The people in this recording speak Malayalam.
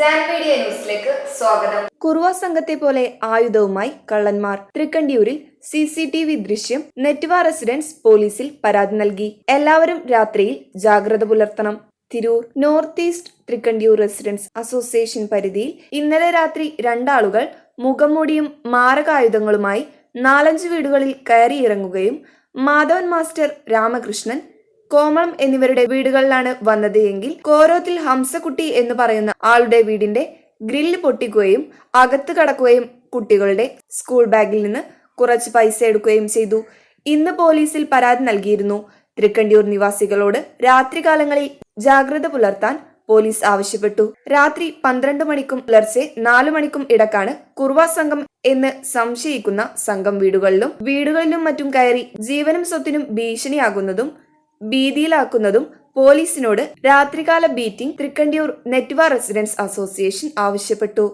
ജാൻമീഡിയ ന്യൂസിലേക്ക് സ്വാഗതം. കുറുവ സംഘത്തെ പോലെ ആയുധവുമായി കള്ളന്മാർ. തൃക്കണ്ടിയൂരിൽ CCTV ദൃശ്യം. നെറ്റ്വ റെസിഡൻസ് പോലീസിൽ പരാതി നൽകി. എല്ലാവരും രാത്രിയിൽ ജാഗ്രത പുലർത്തണം. Tirur. North east Thrikkandiyur residence association പരിധിയിൽ ഇന്നലെ രാത്രി രണ്ടാളുകൾ മുഖംമൂടിയും മാരകായുധങ്ങളുമായി 4-5 വീടുകളിൽ കയറിയിറങ്ങുകയും മാധവൻ മാസ്റ്റർ, രാമകൃഷ്ണൻ, കോമളം എന്നിവരുടെ വീടുകളിലാണ് വന്നത് എങ്കിൽ കോരോത്തിൽ ഹംസക്കുട്ടി എന്ന് പറയുന്ന ആളുടെ വീടിന്റെ ഗ്രില്ല് പൊട്ടിക്കുകയും അകത്ത് കടക്കുകയും കുട്ടികളുടെ സ്കൂൾ ബാഗിൽ നിന്ന് കുറച്ച് പൈസ എടുക്കുകയും ചെയ്തു. ഇന്ന് പോലീസിൽ പരാതി നൽകിയിരുന്നു. തൃക്കണ്ടിയൂർ നിവാസികളോട് രാത്രികാലങ്ങളിൽ ജാഗ്രത പുലർത്താൻ പോലീസ് ആവശ്യപ്പെട്ടു. രാത്രി 12 മണിക്കും പുലർച്ചെ 4 മണിക്കും ഇടക്കാണ് കുറുവ സംഘം എന്ന് സംശയിക്കുന്ന സംഘം വീടുകളിലും മറ്റും കയറി ജീവനും സ്വത്തിനും ഭീഷണിയാകുന്നതും ഭീതിയിലാക്കുന്നതും പോലീസിനോട് രാത്രികാല ബീറ്റിംഗ് തൃക്കണ്ടിയൂർ നെറ്റ്വ റെസിഡൻസ് അസോസിയേഷൻ ആവശ്യപ്പെട്ടു.